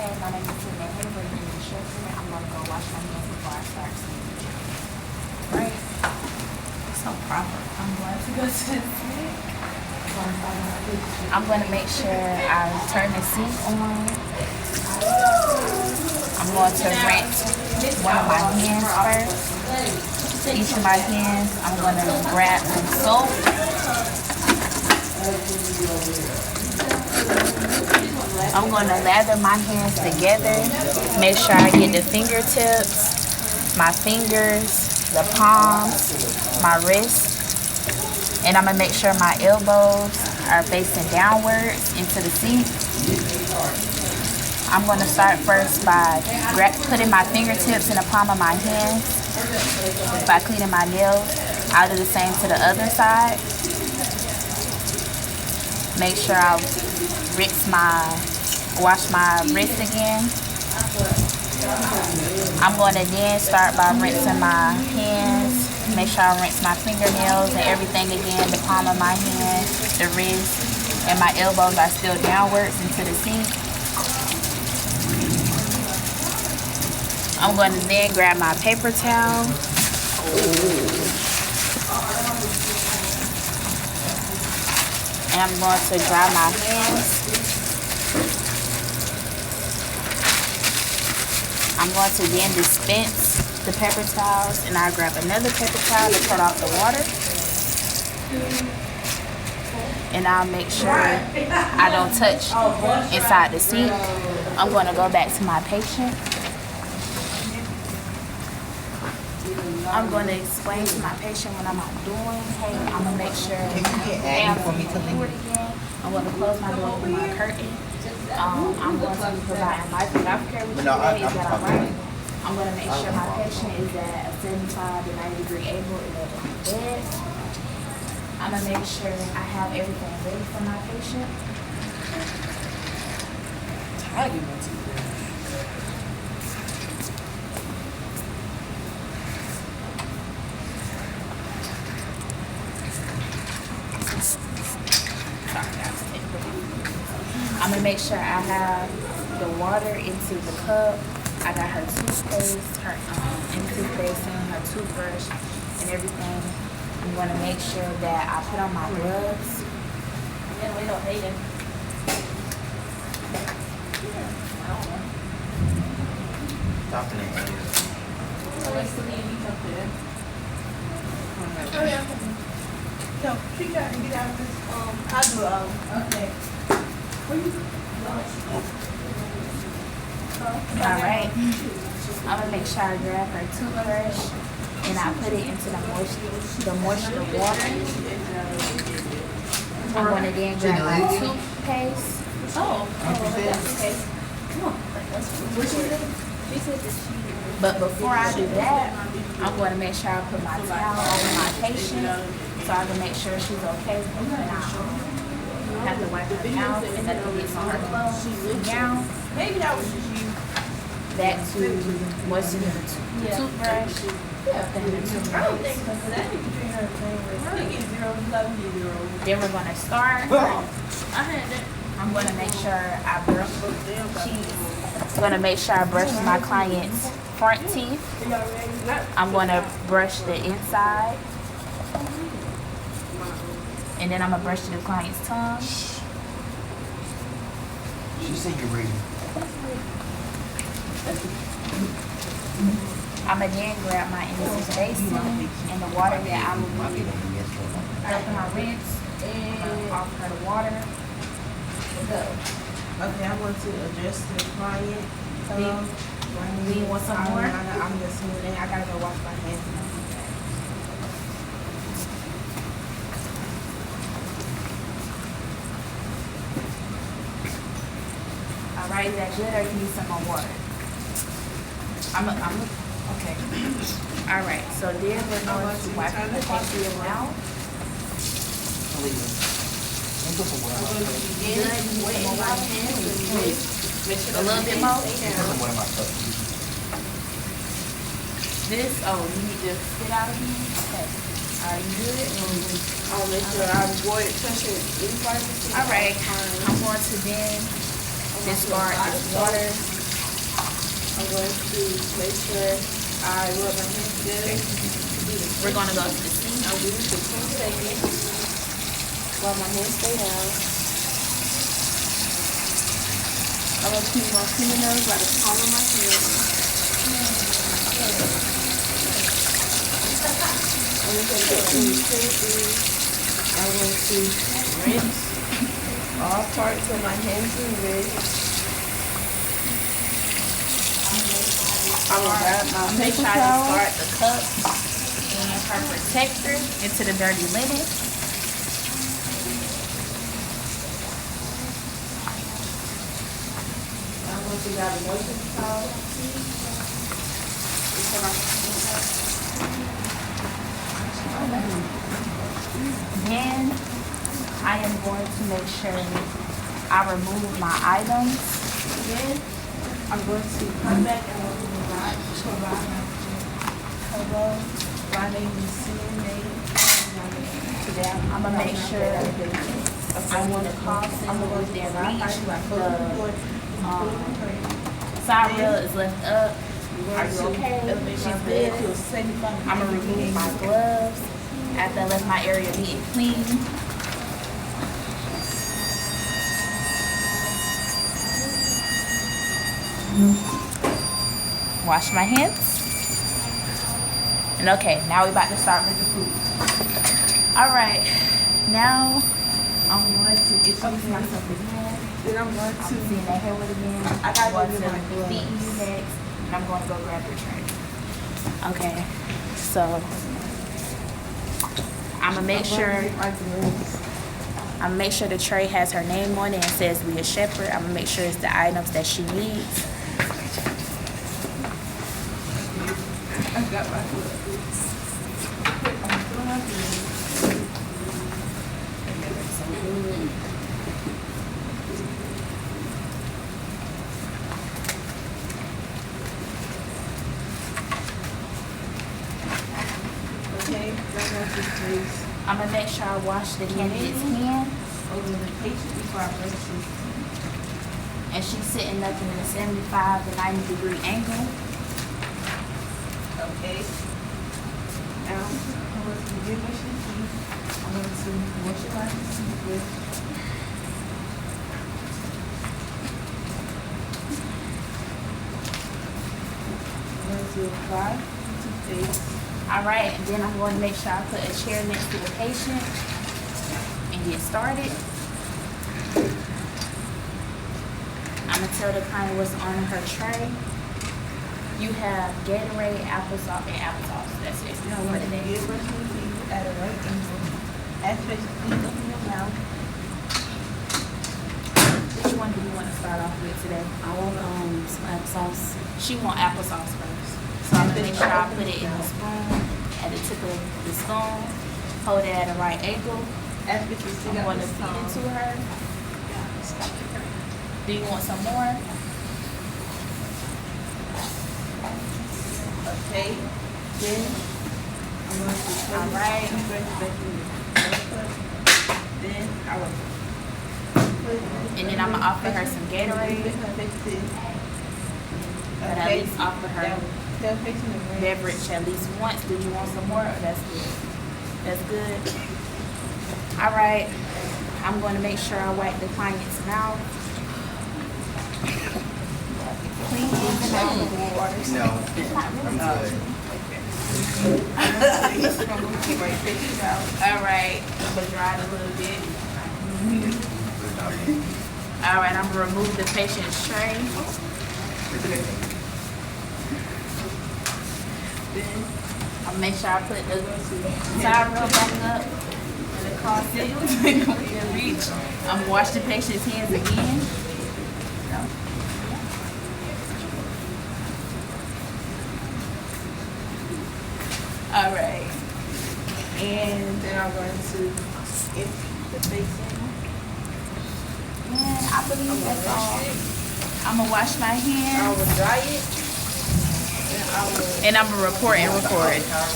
Hey, my name is Tina. Hey, we're in the shelter. I'm gonna go wash my hands before I start singing. Right? So proper. I'm going to go to the sink. I'm gonna make sure I turn the sink on. I'm going to rinse one of my hands first. Each of my hands, I'm gonna grab some soap. I'm going to lather my hands together, make sure I get the fingertips, my fingers, the palms, my wrists, and I'm going to make sure my elbows are facing downwards into the sink. I'm going to start first by putting my fingertips in the palm of my hands, by cleaning my nails. I'll do the same to the other side. Make sure I wash my wrist again. I'm going to then start by rinsing my hands. Make sure I rinse my fingernails and everything again. The palm of my hand, the wrist, and my elbows are still downwards into the sink. I'm going to then grab my paper towel. And I'm going to dry my hands. I'm going to then dispense the paper towels, and I'll grab another paper towel to cut off the water. And I'll make sure I don't touch inside the sink. I'm going to go back to my patient. I'm going to explain to my patient what I'm doing. Hey, I'm going to make sure I'm for me to liquid again. I'm going to close my door with my curtain. I'm going to be providing life and healthcare with you today. Is that all right? I'm going to make sure my patient is at a 75 to 90 degree angle in the bed. I'm going to make sure I have everything ready for my patient. I'm going to make sure I have the water into the cup. I got her toothpaste, her toothpaste and her toothbrush and everything. I'm going to make sure that I put on my gloves. And we don't hate it. Talking to me. No, she got to get out of this. I'll do okay. Alright. I'm going to make sure I grab her toothbrush and I put it into the moisture water. I'm going to then grab my toothpaste. That's okay. Come on. What she said? She said that she... But before I do that, I'm going to make sure I put my towel over my patient so I can make sure she's okay. And I have to wipe her mouth and nothing gets on her clothes and gown. Maybe that was just you. Back to moisten the toothbrush. Yeah. I don't think so, because I think between her and get 0 to 0. Then we're going to start. I had that. I'm going to make sure I brush. I'm going to make sure I brush my client's front teeth. I'm going to brush the inside. And then I'm going to brush the client's tongue. She said you're ready. I'm going to then grab my innocent basin and the water that I will be helping her rinse. And offer her the water. Go. Okay, I want to adjust the client. Do you want some more? I'm just moving. I gotta go wash my hands. Alright, is that good or you need some more water? Okay. Alright, so then we're going to wipe the patient out. Put some water in my cup. Good, you need some more water. A little bit more? Put some water in my cup. This, you need to spit out again? Okay. Are you good? I'll make sure I avoid touching any part of the Alright, I'm going to then discard this water. I'm going to make sure I rub my hands together. We're gonna go to the sink. I'll do this for 10 seconds while my hands stay down. I'm going to clean my fingernails by the palm of my hand. I'm going to get these things. I'm going to rinse all parts of my hands and wrists. I'm going to grab my Make paper sure I towel. discard the cup and her protector into the dirty linen. I'm going to grab a motion towel. Then I am going to make sure I remove my items. Then I'm going to come back and remove my cover, running the CNA. I'm gonna make sure I want to cross and move their reach. The side rail is left up. Are you okay? She's good. I'm gonna remove my gloves after I left my area neat and clean. Wash my hands. And okay, now we're about to start with the food. All right, now I'm going to introduce myself again. Then I'm going I'm to seeing that hair with again. I gotta I'm go going get my to gloves. feed you next, and I'm going to go grab your tray. Okay, so I'm gonna make sure. I'm gonna make sure the tray has her name on it and says Leah Shepherd. I'm gonna make sure it's the items that she needs. I got my gloves. Okay, now I'm just place I'm gonna make sure I wash the candidate's hand, over the patient before I brush it. and she's sitting up in a 75 to 90-degree angle. Okay. Now, I'm going to begin washing the teeth. I'm going to moisturize the teeth with I'm going to apply toothpaste. All right, and then I'm going to make sure I put a chair next to the patient and get started. I'm gonna tell the client what's on her tray. You have Gatorade, applesauce, and applesauce. That's it. Now, For I'm the going to day. begin brushing the teeth at a right angle. Aspect the teeth up in your mouth. Which one do you want to start off with today? I want some applesauce. She want applesauce first. So I'm gonna make sure I put it in the spoon at the tip of the spoon. Hold it at a right angle. Aspect the teeth I'm up going to the feed it to tongue. her. Do you want some more? Okay. Then, I'm going to put All right. the toothbrush back in the cup. Then, I will put And then I'm gonna offer her some Gatorade. But at least offer her beverage at least once. Did you want some more? Or that's good. That's good. All right. I'm going to make sure I wipe the client's mouth. Clean his mouth with water. No, I'm good. All right. But dry it a little bit. All right. I'm gonna remove the patient's tray. Then I'll make sure I put the side rail back up and across it within reach. I'm gonna wash the patient's hands again. All right. And Then I'm going to empty the basin. I believe that's all. I'm gonna wash my I hands will dry it. Then I will and I'm gonna report and record.